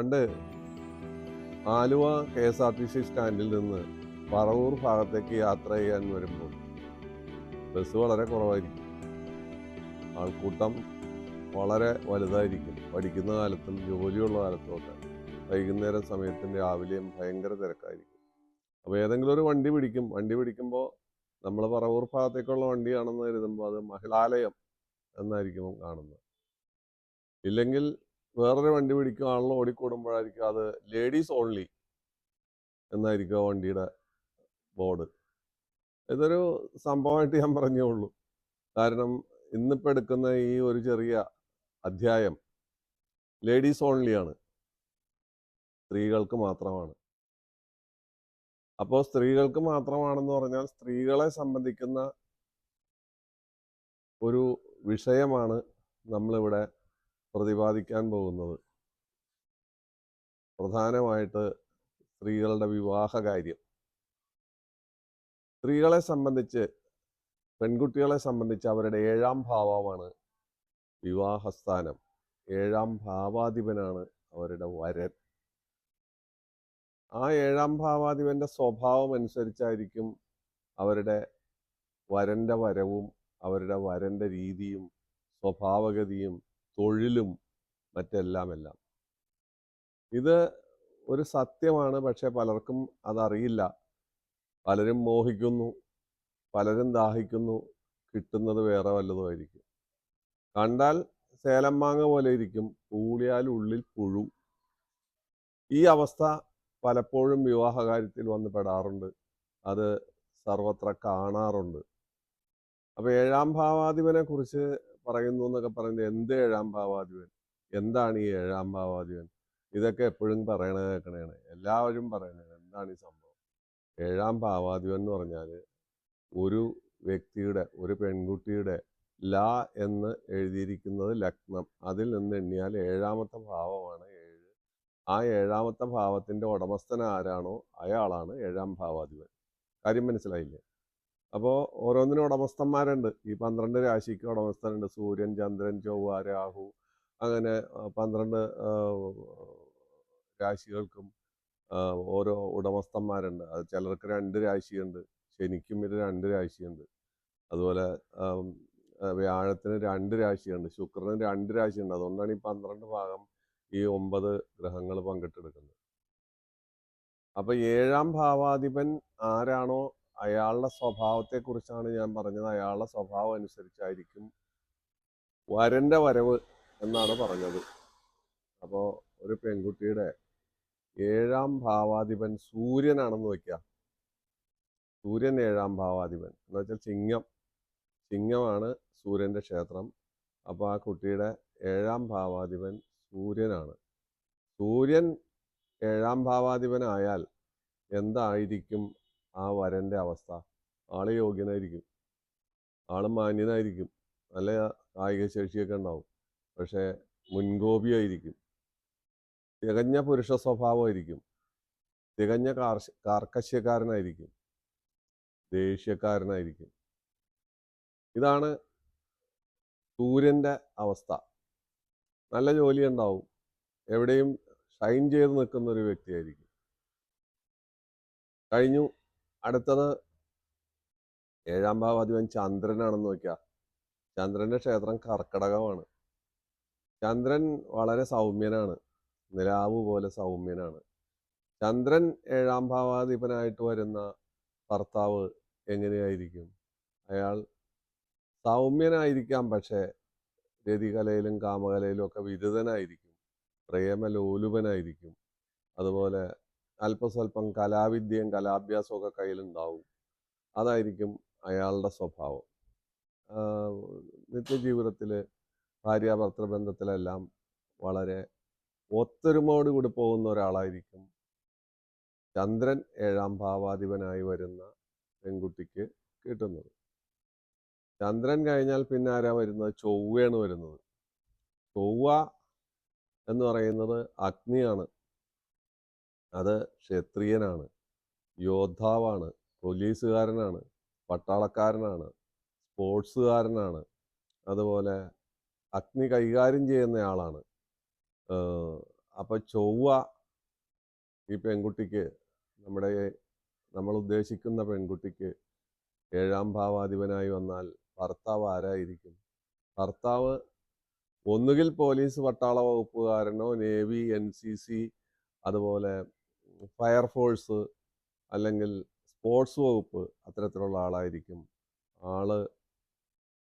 പണ്ട് ആലുവ KSRTC സ്റ്റാൻഡിൽ നിന്ന് പറവൂർ ഭാഗത്തേക്ക് യാത്ര ചെയ്യാൻ വരുമ്പോൾ ബസ് വളരെ കുറവായിരിക്കും. ആൾക്കൂട്ടം വളരെ വലുതായിരിക്കും. പഠിക്കുന്ന കാലത്തും ജോലിയുള്ള കാലത്തും ഒക്കെ വൈകുന്നേരം സമയത്തും രാവിലെയും ഭയങ്കര തിരക്കായിരിക്കും. അപ്പോൾ ഏതെങ്കിലും ഒരു വണ്ടി പിടിക്കും. വണ്ടി പിടിക്കുമ്പോൾ നമ്മൾ പറവൂർ ഭാഗത്തേക്കുള്ള വണ്ടിയാണെന്ന് കരുതുമ്പോൾ അത് മഹിളാലയം എന്നായിരിക്കും കാണുന്നത്. ഇല്ലെങ്കിൽ വേറൊരു വണ്ടി പിടിക്കും, ആളുകൾ ഓടിക്കൂടുമ്പോഴായിരിക്കും അത് ലേഡീസ് ഓൺലി എന്നായിരിക്കും ആ വണ്ടിയുടെ ബോർഡ്. ഇതൊരു സംഭവമായിട്ട് ഞാൻ പറഞ്ഞേ ഉള്ളൂ. കാരണം ഇന്നിപ്പോൾ എടുക്കുന്ന ഈ ഒരു ചെറിയ അധ്യായം ലേഡീസ് ഓൺലിയാണ്, സ്ത്രീകൾക്ക് മാത്രമാണ്. അപ്പോൾ സ്ത്രീകൾക്ക് മാത്രമാണെന്ന് പറഞ്ഞാൽ സ്ത്രീകളെ സംബന്ധിക്കുന്ന ഒരു വിഷയമാണ് നമ്മളിവിടെ പ്രതിപാദിക്കാൻ പോകുന്നത്. പ്രധാനമായിട്ട് സ്ത്രീകളുടെ വിവാഹ കാര്യം. സ്ത്രീകളെ സംബന്ധിച്ച്, പെൺകുട്ടികളെ സംബന്ധിച്ച് അവരുടെ 7ാം ഭാവമാണ് വിവാഹസ്ഥാനം. 7ാം ഭാവാധിപനാണ് അവരുടെ വരൻ. ആ 7ാം ഭാവാധിപന്റെ സ്വഭാവം അനുസരിച്ചായിരിക്കും അവരുടെ വരൻ്റെ വരവും അവരുടെ വരൻ്റെ രീതിയും സ്വഭാവഗതിയും തൊഴിലും മറ്റെല്ലാമെല്ലാം. ഇത് ഒരു സത്യമാണ്, പക്ഷെ പലർക്കും അതറിയില്ല. പലരും മോഹിക്കുന്നു, പലരും ദാഹിക്കുന്നു, കിട്ടുന്നത് വേറെ വല്ലതുമായിരിക്കും. കണ്ടാൽ സേലം മാങ്ങ പോലെ ഇരിക്കും, പൂളിയാൽ ഉള്ളിൽ പുഴു. ഈ അവസ്ഥ പലപ്പോഴും വിവാഹകാര്യത്തിൽ വന്ന് പെടാറുണ്ട്. അത് സർവത്ര കാണാറുണ്ട്. അപ്പോൾ 7ാം ഭാവാധിപനെ കുറിച്ച് പറയുന്നു എന്നൊക്കെ പറയുന്നത്, എന്ത് 7ാം ഭാവാധിപൻ, എന്താണ് ഈ 7ാം ഭാവാധിപൻ, ഇതൊക്കെ എപ്പോഴും കേൾക്കണേണ്, എല്ലാവരും പറയണേ. എന്താണ് ഈ സംഭവം? 7ാം ഭാവാധിപൻ എന്ന് പറഞ്ഞാൽ ഒരു വ്യക്തിയുടെ, ഒരു പെൺകുട്ടിയുടെ ല എന്ന് എഴുതിയിരിക്കുന്നത് ലഗ്നം, അതിൽ നിന്ന് എണ്ണിയാൽ 7ാമത്തെ ഭാവമാണ് 7. ആ 7ാമത്തെ ഭാവത്തിൻ്റെ ഉടമസ്ഥൻ ആരാണോ അയാളാണ് 7ാം ഭാവാധിപൻ. കാര്യം മനസ്സിലായില്ലേ? അപ്പോൾ ഓരോന്നിനും ഉടമസ്ഥന്മാരുണ്ട്. ഈ 12 രാശിക്ക് ഉടമസ്ഥനുണ്ട്. സൂര്യൻ, ചന്ദ്രൻ, ചൊവ്വ, രാഹു, അങ്ങനെ 12 രാശികൾക്കും ഓരോ ഉടമസ്ഥന്മാരുണ്ട്. അത് ചിലർക്ക് 2 രാശിയുണ്ട്. ശനിക്കും ഇത് 2 രാശിയുണ്ട്. അതുപോലെ വ്യാഴത്തിന് 2 രാശിയുണ്ട്. ശുക്രന് 2 രാശിയുണ്ട്. അതുകൊണ്ടാണ് ഈ 12 ഭാഗം ഈ 9 ഗ്രഹങ്ങൾ പങ്കിട്ടെടുക്കുന്നത്. അപ്പോൾ 7ാം ഭാവാധിപൻ ആരാണോ അയാളുടെ സ്വഭാവത്തെക്കുറിച്ചാണ് ഞാൻ പറഞ്ഞത്. അയാളുടെ സ്വഭാവം അനുസരിച്ചായിരിക്കും വരൻ്റെ വരവ് എന്നാണ് പറഞ്ഞത്. അപ്പോൾ ഒരു പെൺകുട്ടിയുടെ 7ാം ഭാവാധിപൻ സൂര്യനാണെന്ന് വയ്ക്കുക. സൂര്യൻ 7ാം ഭാവാധിപൻ എന്ന് വെച്ചാൽ ചിങ്ങമാണ് സൂര്യൻ്റെ ക്ഷേത്രം. അപ്പോൾ ആ കുട്ടിയുടെ 7ാം ഭാവാധിപൻ സൂര്യനാണ്. സൂര്യൻ 7ാം ഭാവാധിപനായാൽ എന്തായിരിക്കും ആ വരൻ്റെ അവസ്ഥ? ആള് യോഗ്യനായിരിക്കും, ആള് മാന്യനായിരിക്കും, നല്ല കായിക ശേഷിയൊക്കെ ഉണ്ടാവും, പക്ഷേ മുൻകോപിയായിരിക്കും, തികഞ്ഞ പുരുഷ സ്വഭാവമായിരിക്കും, തികഞ്ഞ കാർക്കശ്യക്കാരനായിരിക്കും, ദേഷ്യക്കാരനായിരിക്കും. ഇതാണ് സൂര്യൻ്റെ അവസ്ഥ. നല്ല ജോലി ഉണ്ടാവും, എവിടെയും ഷൈൻ ചെയ്ത് നിൽക്കുന്ന ഒരു വ്യക്തിയായിരിക്കും. കഴിഞ്ഞു. അടുത്തത് 7ാം ഭാവാധിപൻ ചന്ദ്രനാണെന്ന് വയ്ക്കുക. ചന്ദ്രൻ്റെ ക്ഷേത്രം കർക്കടകമാണ്. ചന്ദ്രൻ വളരെ സൗമ്യനാണ്, നിലാവ് പോലെ സൗമ്യനാണ്. ചന്ദ്രൻ 7ാം ഭാവാധിപനായിട്ട് വരുന്ന ഭർത്താവ് എങ്ങനെയായിരിക്കും? അയാൾ സൗമ്യനായിരിക്കാം, പക്ഷേ രതികലയിലും കാമകലയിലും ഒക്കെ വിരുദ്ധനായിരിക്കും, പ്രേമലോലുപനായിരിക്കും. അതുപോലെ അല്പസ്വല്പം കലാവിദ്യയും കലാഭ്യാസവും ഒക്കെ കയ്യിലുണ്ടാവും. അതായിരിക്കും അയാളുടെ സ്വഭാവം. നിത്യജീവിതത്തിൽ ഭാര്യാഭർത്തൃ ബന്ധത്തിലെല്ലാം വളരെ ഒത്തൊരുമയോടുകൂടി പോകുന്ന ഒരാളായിരിക്കും ചന്ദ്രൻ 7ാം ഭാവാധിപനായി വരുന്ന പെൺകുട്ടിക്ക് കിട്ടുന്നത്. ചന്ദ്രൻ കഴിഞ്ഞാൽ പിന്നെ ആരാ വരുന്നത്? ചൊവ്വയാണ് വരുന്നത്. ചൊവ്വ എന്ന് പറയുന്നത് അഗ്നിയാണ്. അത് ക്ഷത്രിയനാണ്, യോദ്ധാവാണ്, പോലീസുകാരനാണ്, പട്ടാളക്കാരനാണ്, സ്പോർട്സുകാരനാണ്. അതുപോലെ അഗ്നി കൈകാര്യം ചെയ്യുന്നയാളാണ്. അപ്പോൾ ചൊവ്വ ഈ പെൺകുട്ടിക്ക്, നമ്മൾ ഉദ്ദേശിക്കുന്ന പെൺകുട്ടിക്ക് 7-ാം ഭാവാധിപനായി വന്നാൽ ഭർത്താവ് ആരായിരിക്കും? ഭർത്താവ് ഒന്നുകിൽ പോലീസ് പട്ടാള വകുപ്പുകാരനോ, നേവി, NCC, അതുപോലെ ഫയർഫോഴ്സ്, അല്ലെങ്കിൽ സ്പോർട്സ് വകുപ്പ്, അത്തരത്തിലുള്ള ആളായിരിക്കും. ആള്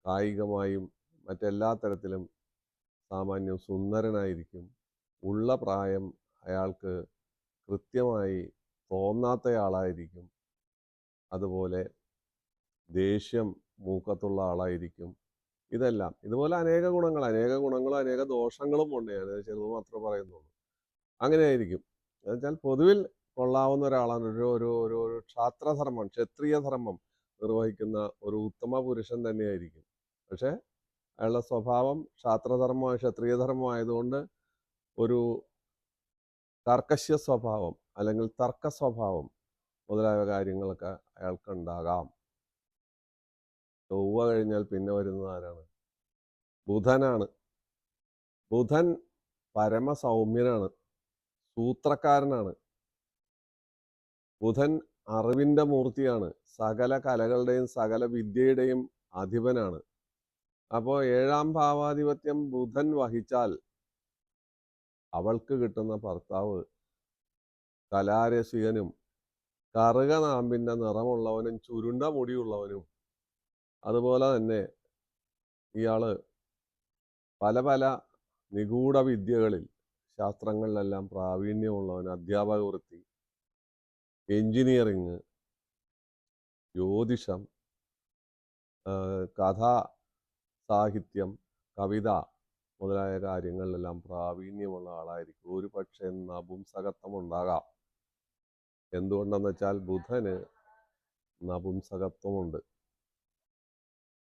കായികമായും മറ്റെല്ലാ തരത്തിലും സാമാന്യം സുന്ദരനായിരിക്കും. ഉള്ള പ്രായം അയാൾക്ക് കൃത്യമായി തോന്നാത്തയാളായിരിക്കും. അതുപോലെ ദേഷ്യം മൂക്കത്തുള്ള ആളായിരിക്കും. ഇതുപോലെ അനേക ഗുണങ്ങളും അനേക ദോഷങ്ങളും ഉണ്ട്. ഞാൻ ചെറുത് മാത്രമേ പറയുന്നുള്ളൂ. അങ്ങനെയായിരിക്കും. എന്നുവെച്ചാൽ പൊതുവിൽ കൊള്ളാവുന്ന ഒരാളാണ്. ഒരു ഒരു ഒരു ഒരു ക്ഷാത്രധർമ്മം, ക്ഷത്രിയ ധർമ്മം നിർവഹിക്കുന്ന ഒരു ഉത്തമ പുരുഷൻ തന്നെയായിരിക്കും. പക്ഷേ അയാളുടെ സ്വഭാവം ക്ഷത്രിയധർമ്മം ആയതുകൊണ്ട് ഒരു കർക്കശ്യ സ്വഭാവം അല്ലെങ്കിൽ തർക്ക സ്വഭാവം മുതലായ കാര്യങ്ങളൊക്കെ അയാൾക്കുണ്ടാകാം. ചൊവ്വ കഴിഞ്ഞാൽ പിന്നെ വരുന്നത് ആരാണ്? ബുധനാണ്. ബുധൻ പരമസൗമ്യനാണ്, സൂത്രക്കാരനാണ്. ബുധൻ അറിവിൻ്റെ മൂർത്തിയാണ്, സകല കലകളുടെയും സകല വിദ്യയുടെയും അധിപനാണ്. അപ്പോൾ 7-ാം ഭാവാധിപത്യം ബുധൻ വഹിച്ചാൽ അവൾക്ക് കിട്ടുന്ന ഭർത്താവ് കലാരസികനും കറുകനാമ്പിൻ്റെ നിറമുള്ളവനും ചുരുണ്ട മുടിയുള്ളവനും, അതുപോലെ തന്നെ ഇയാള് പല പല നിഗൂഢ വിദ്യകളിൽ, ശാസ്ത്രങ്ങളിലെല്ലാം പ്രാവീണ്യമുള്ളവൻ, അധ്യാപക വൃത്തി, എഞ്ചിനീയറിങ്, ജ്യോതിഷം, കഥ, സാഹിത്യം, കവിത മുതലായ കാര്യങ്ങളിലെല്ലാം പ്രാവീണ്യമുള്ള ആളായിരിക്കും. ഒരു പക്ഷേ നപുംസകത്വം ഉണ്ടാകാം. എന്തുകൊണ്ടെന്ന് വെച്ചാൽ ബുധന് നപുംസകത്വമുണ്ട്.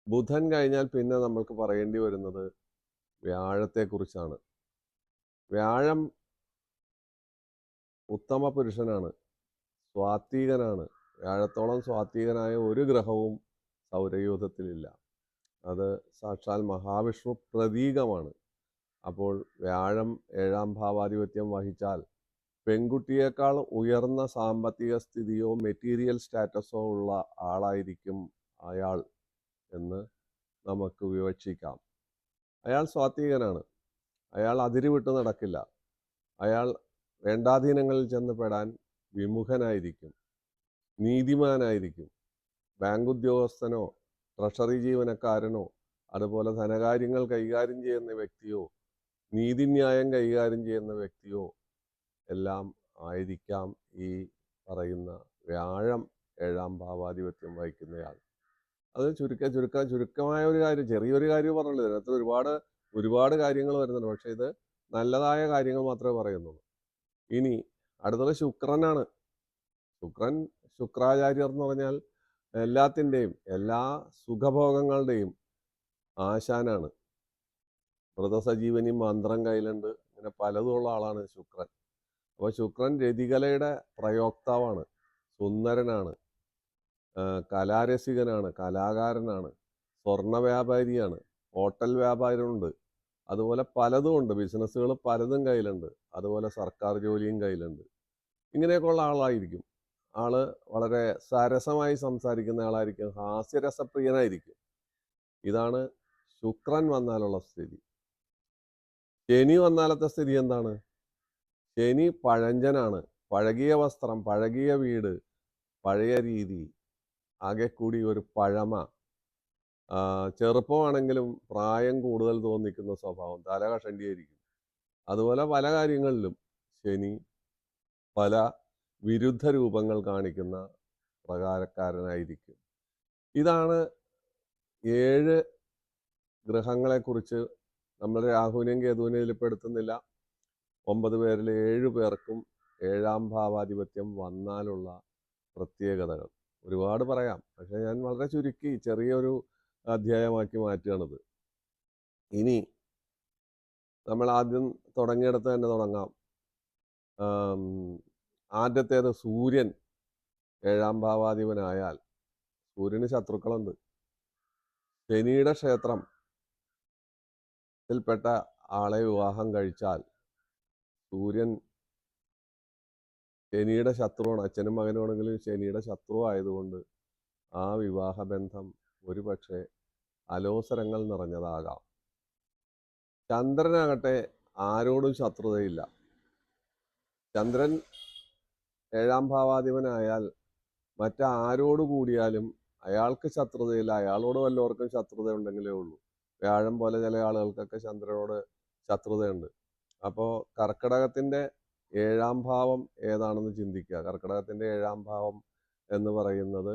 ബുധൻ കഴിഞ്ഞാൽ പിന്നെ നമ്മൾക്ക് പറയേണ്ടി വരുന്നത് വ്യാഴത്തെക്കുറിച്ചാണ്. വ്യാഴം ഉത്തമ പുരുഷനാണ്, സ്വാത്വികനാണ്. വ്യാഴത്തോളം സ്വാത്വികനായ ഒരു ഗ്രഹവും സൗരയൂഥത്തിലില്ല. അത് സാക്ഷാൽ മഹാവിഷ്ണു പ്രതീകമാണ്. അപ്പോൾ വ്യാഴം 7-ാം ഭാവാധിപത്യം വഹിച്ചാൽ പെൺകുട്ടിയേക്കാൾ ഉയർന്ന സാമ്പത്തിക സ്ഥിതിയോ മെറ്റീരിയൽ സ്റ്റാറ്റസോ ഉള്ള ആളായിരിക്കും അയാൾ എന്ന് നമുക്ക് വിവക്ഷിക്കാം. അയാൾ സ്വാത്വികനാണ്, അയാൾ അതിരുവിട്ട് നടക്കില്ല, അയാൾ വേണ്ടാധീനങ്ങളിൽ ചെന്ന് പെടാൻ വിമുഖനായിരിക്കും, നീതിമാനായിരിക്കും. ബാങ്ക് ഉദ്യോഗസ്ഥനോ ട്രഷറി ജീവനക്കാരനോ അതുപോലെ ധനകാര്യങ്ങൾ കൈകാര്യം ചെയ്യുന്ന വ്യക്തിയോ നീതിന്യായം കൈകാര്യം ചെയ്യുന്ന വ്യക്തിയോ എല്ലാം ആയിരിക്കാം ഈ പറയുന്ന വ്യാഴം 7-ാം ഭാവാധിപത്യം വഹിക്കുന്നയാൾ. അത് ചുരുക്കമായ ഒരു കാര്യം, ചെറിയൊരു കാര്യം പറഞ്ഞുള്ളൂ. ഇതിനകത്ത് ഒരുപാട് കാര്യങ്ങൾ വരുന്നുണ്ട്. പക്ഷെ ഇത് നല്ലതായ കാര്യങ്ങൾ മാത്രമേ പറയുന്നുള്ളൂ. ഇനി അടുത്തത് ശുക്രനാണ്. ശുക്രാചാര്യർ എന്ന് പറഞ്ഞാൽ എല്ലാത്തിൻ്റെയും എല്ലാ സുഖഭോഗങ്ങളുടെയും ആശാനാണ്. വ്രതസജീവനി, മന്ത്രം കയ്യിലുണ്ട്, ഇങ്ങനെ പലതുമുള്ള ആളാണ് ശുക്രൻ. അപ്പോൾ ശുക്രൻ രതികലയുടെ പ്രയോക്താവാണ്, സുന്ദരനാണ്, കലാരസികനാണ്, കലാകാരനാണ്, സ്വർണ്ണ വ്യാപാരിയാണ്, ഹോട്ടൽ വ്യാപാരമുണ്ട്, അതുപോലെ പലതുമുണ്ട്, ബിസിനസ്സുകൾ പലതും കയ്യിലുണ്ട്, അതുപോലെ സർക്കാർ ജോലിയും കയ്യിലുണ്ട്. ഇങ്ങനെയൊക്കെയുള്ള ആളായിരിക്കും. ആള് വളരെ സരസമായി സംസാരിക്കുന്ന ആളായിരിക്കും, ഹാസ്യരസപ്രിയനായിരിക്കും. ഇതാണ് ശുക്രൻ വന്നാലുള്ള സ്ഥിതി. ശനി വന്നാലത്തെ സ്ഥിതി എന്താണ്? ശനി പഴഞ്ചനാണ്, പഴകിയ വസ്ത്രം, പഴകിയ വീട്, പഴയ രീതി, ആകെ കൂടി ഒരു പഴമ, ചെറുപ്പമാണെങ്കിലും പ്രായം കൂടുതൽ തോന്നിക്കുന്ന സ്വഭാവം, തലകഷണ്ടിയായിരിക്കും. അതുപോലെ പല കാര്യങ്ങളിലും ശനി പല വിരുദ്ധ രൂപങ്ങൾ കാണിക്കുന്ന പ്രകാരക്കാരനായിരിക്കും. ഇതാണ് 7 ഗ്രഹങ്ങളെക്കുറിച്ച്. നമ്മൾ രാഹുവിനെയും കേതുവിനെയും ഇതിൽപ്പെടുത്തുന്നില്ല. 9 പേരിൽ 7 പേർക്കും 7-ാം ഭാവാധിപത്യം വന്നാലുള്ള പ്രത്യേകതകൾ ഒരുപാട് പറയാം. പക്ഷെ ഞാൻ വളരെ ചുരുക്കി ചെറിയൊരു അധ്യായമാക്കി മാറ്റുകയാണിത്. ഇനി നമ്മൾ ആദ്യം തുടങ്ങിയിടത്ത് തന്നെ തുടങ്ങാം. ആദ്യത്തേത് സൂര്യൻ 7-ാം ഭാവാധിപനായാൽ സൂര്യന് ശത്രുക്കളുണ്ട്. ശനിയുടെ ക്ഷേത്രത്തിൽപ്പെട്ട ആളെ വിവാഹം കഴിച്ചാൽ സൂര്യൻ ശനിയുടെ ശത്രുവാണ്. അച്ഛനും മകനുമാണെങ്കിലും ശനിയുടെ ശത്രു ആയതുകൊണ്ട് ആ വിവാഹബന്ധം ഒരുപക്ഷെ അലോസരങ്ങൾ നിറഞ്ഞതാകാം. ചന്ദ്രനാകട്ടെ ആരോടും ശത്രുതയില്ല. ചന്ദ്രൻ 7-ാം ഭാവാധിപനായാൽ മറ്റാരോട് കൂടിയാലും അയാൾക്ക് ശത്രുതയില്ല. അയാളോട് വല്ലവർക്കും ശത്രുത ഉണ്ടെങ്കിലേ ഉള്ളൂ. വ്യാഴം പോലെ ചില ആളുകൾക്കൊക്കെ ചന്ദ്രനോട് ശത്രുതയുണ്ട്. അപ്പോൾ കർക്കിടകത്തിൻ്റെ 7-ാം ഭാവം ഏതാണെന്ന് ചിന്തിക്കുക. കർക്കിടകത്തിൻ്റെ 7-ാം ഭാവം എന്ന് പറയുന്നത്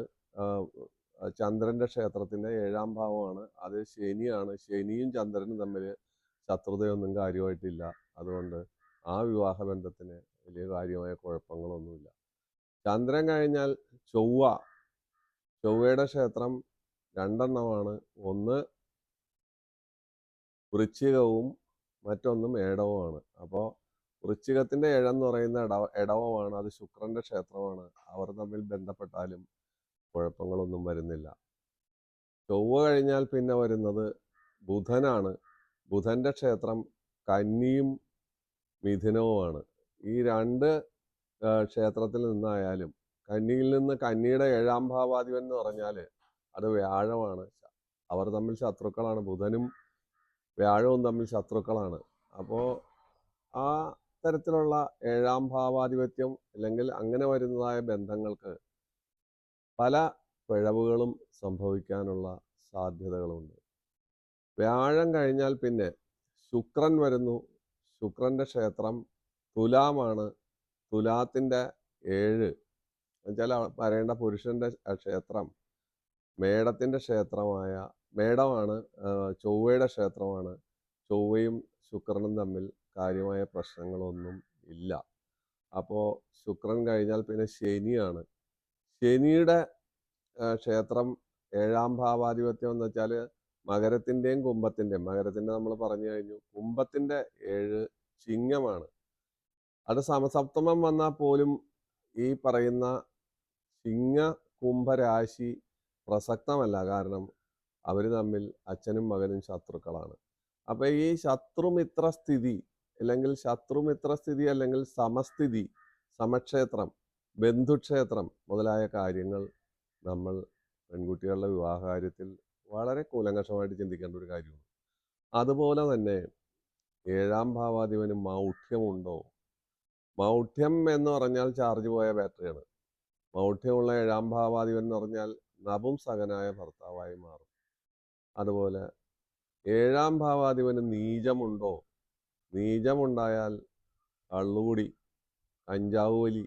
ചന്ദ്രൻ്റെ ക്ഷേത്രത്തിൻ്റെ 7-ാം ഭാവമാണ്. അത് ശനിയാണ്. ശനിയും ചന്ദ്രനും തമ്മിൽ ശത്രുതയൊന്നും കാര്യമായിട്ടില്ല. അതുകൊണ്ട് ആ വിവാഹബന്ധത്തിന് വലിയ കാര്യമായ കുഴപ്പങ്ങളൊന്നുമില്ല. ചന്ദ്രൻ കഴിഞ്ഞാൽ ചൊവ്വയുടെ ക്ഷേത്രം 2 ഒന്ന് വൃശ്ചികവും മറ്റൊന്ന് മേടവുമാണ്. അപ്പോൾ വൃശ്ചികത്തിൻ്റെ 7 എന്ന് പറയുന്ന ഇടവമാണ്. അത് ശുക്രൻ്റെ ക്ഷേത്രമാണ്. അവർ തമ്മിൽ ബന്ധപ്പെട്ടാലും കുഴപ്പങ്ങളൊന്നും വരുന്നില്ല. ചൊവ്വ കഴിഞ്ഞാൽ പിന്നെ വരുന്നത് ബുധനാണ്. ബുധൻ്റെ ക്ഷേത്രം കന്നിയും മിഥുനവുമാണ്. ഈ 2 ക്ഷേത്രത്തിൽ നിന്നായാലും കന്നിയിൽ നിന്ന് കന്നിയുടെ 7-ാം ഭാവാധിപൻ എന്ന് പറഞ്ഞാൽ അത് വ്യാഴമാണ്. അവർ തമ്മിൽ ശത്രുക്കളാണ്. ബുധനും വ്യാഴവും തമ്മിൽ ശത്രുക്കളാണ്. അപ്പോൾ ആ തരത്തിലുള്ള 7-ാം ഭാവാധിപത്യം അല്ലെങ്കിൽ അങ്ങനെ വരുന്നതായ ബന്ധങ്ങൾക്ക് പല പിഴവുകളും സംഭവിക്കാനുള്ള സാധ്യതകളുണ്ട്. വ്യാഴം കഴിഞ്ഞാൽ പിന്നെ ശുക്രൻ വരുന്നു. ശുക്രൻ്റെ ക്ഷേത്രം തുലാമാണ്. തുലാത്തിൻ്റെ 7 എന്നുവെച്ചാൽ വരേണ്ട പുരുഷൻ്റെ ക്ഷേത്രം മേടത്തിൻ്റെ ക്ഷേത്രമായ മേടമാണ്. ചൊവ്വയുടെ ക്ഷേത്രമാണ്. ചൊവ്വയും ശുക്രനും തമ്മിൽ കാര്യമായ പ്രശ്നങ്ങളൊന്നും ഇല്ല. അപ്പോൾ ശുക്രൻ കഴിഞ്ഞാൽ പിന്നെ ശനിയാണ്. ശനിയുടെ ക്ഷേത്രം 7-ാം ഭാവാധിപത്യം എന്ന് വെച്ചാൽ മകരത്തിൻ്റെയും കുംഭത്തിൻ്റെയും, മകരത്തിൻ്റെ നമ്മൾ പറഞ്ഞു കഴിഞ്ഞു, കുംഭത്തിൻ്റെ 7 ചിങ്ങമാണ്. അത് സമസപ്തമം വന്നാൽ പോലും ഈ പറയുന്ന ചിങ്ങ കുംഭരാശി പ്രസക്തമല്ല. കാരണം അവർ തമ്മിൽ അച്ഛനും മകനും ശത്രുക്കളാണ്. അപ്പോൾ ഈ ശത്രുമിത്രസ്ഥിതി അല്ലെങ്കിൽ സമസ്ഥിതി, സമക്ഷേത്രം, ബന്ധുക്ഷേത്രം മുതലായ കാര്യങ്ങൾ നമ്മൾ പെൺകുട്ടികളുടെ വിവാഹകാര്യത്തിൽ വളരെ കൂലങ്കഷമായിട്ട് ചിന്തിക്കേണ്ട ഒരു കാര്യമാണ്. അതുപോലെ തന്നെ 7-ാം ഭാവാധിപന് മൗഢ്യമുണ്ടോ? മൗഢ്യം എന്ന് പറഞ്ഞാൽ ചാർജ് പോയ ബാറ്ററിയാണ്. മൗഢ്യമുള്ള 7-ാം ഭാവാധിപൻ എന്ന് പറഞ്ഞാൽ നപുംസകനായ ഭർത്താവായി മാറും. അതുപോലെ 7-ാം ഭാവാധിപന് നീചമുണ്ടോ? നീചമുണ്ടായാൽ കള്ളുകുടി, കഞ്ചാവ് വലി,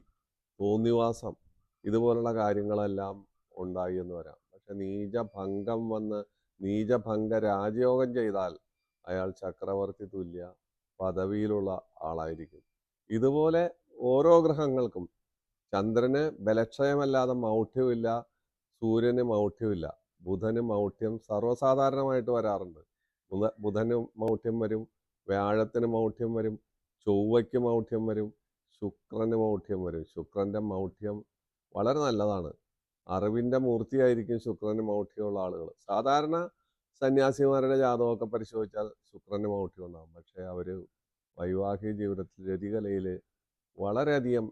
തോന്നിവാസം ഇതുപോലുള്ള കാര്യങ്ങളെല്ലാം ഉണ്ടായി എന്ന് വരാം. പക്ഷെ നീചഭംഗം വന്ന് നീചഭംഗ രാജയോഗം ചെയ്താൽ അയാൾ ചക്രവർത്തി തുല്യ പദവിയിലുള്ള ആളായിരിക്കും. ഇതുപോലെ ഓരോ ഗ്രഹങ്ങൾക്കും ചന്ദ്രന് ബലക്ഷയമല്ലാതെ മൗഢ്യമില്ല, സൂര്യന് മൗഢ്യമില്ല, ബുധന് മൗഢ്യം സർവ്വസാധാരണമായിട്ട് വരാറുണ്ട്. ബുധന് മൗഢ്യം വരും, വ്യാഴത്തിന് മൗഢ്യം വരും, ചൊവ്വയ്ക്ക് മൗഢ്യം വരും, ശുക്രന് മൗഢ്യം വരും. ശുക്രൻ്റെ മൗഢ്യം വളരെ നല്ലതാണ്. അറിവിൻ്റെ മൂർത്തിയായിരിക്കും ശുക്രന് മൗഢ്യമുള്ള ആളുകൾ. സാധാരണ സന്യാസിമാരുടെ ജാതകമൊക്കെ പരിശോധിച്ചാൽ ശുക്രന് മൗഢ്യം ഉണ്ടാകും. പക്ഷേ അവർ വൈവാഹിക ജീവിതത്തിൽ രതികലയിൽ വളരെയധികം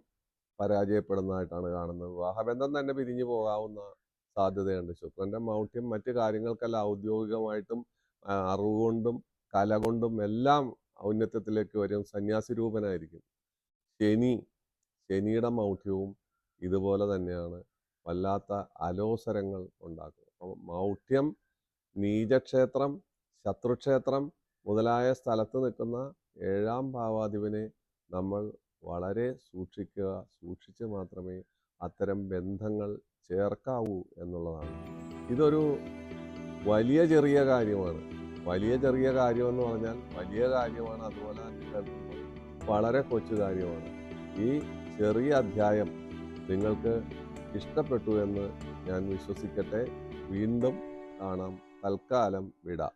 പരാജയപ്പെടുന്നതായിട്ടാണ് കാണുന്നത്. വിവാഹബന്ധം തന്നെ പിരിഞ്ഞു പോകാവുന്ന സാധ്യതയുണ്ട്. ശുക്രൻ്റെ മൗഢ്യം മറ്റു കാര്യങ്ങൾക്കെല്ലാം ഔദ്യോഗികമായിട്ടും അറിവുകൊണ്ടും കല കൊണ്ടും എല്ലാം ഔന്നത്യത്തിലേക്ക് വരും. സന്യാസി രൂപനായിരിക്കും. ശനിയുടെ മൗഢ്യവും ഇതുപോലെ തന്നെയാണ്, വല്ലാത്ത അലോസരങ്ങൾ ഉണ്ടാക്കും. അപ്പം മൗഢ്യം, നീചക്ഷേത്രം, ശത്രുക്ഷേത്രം മുതലായ സ്ഥലത്ത് നിൽക്കുന്ന 7-ാം ഭാവാധിപനെ നമ്മൾ വളരെ സൂക്ഷിച്ച് മാത്രമേ അത്തരം ബന്ധങ്ങൾ ചേർക്കാവൂ എന്നുള്ളതാണ്. ഇതൊരു വലിയ ചെറിയ കാര്യമാണ്. വലിയ ചെറിയ കാര്യമെന്ന് പറഞ്ഞാൽ വലിയ കാര്യമാണ്. അതുപോലെ തന്നെ വളരെ കൊച്ചു കാര്യമാണ്. ഈ ചെറിയ അധ്യായം നിങ്ങൾക്ക് ഇഷ്ടപ്പെട്ടു എന്ന് ഞാൻ വിശ്വസിക്കട്ടെ. വീണ്ടും കാണാം. തൽക്കാലം വിടാം.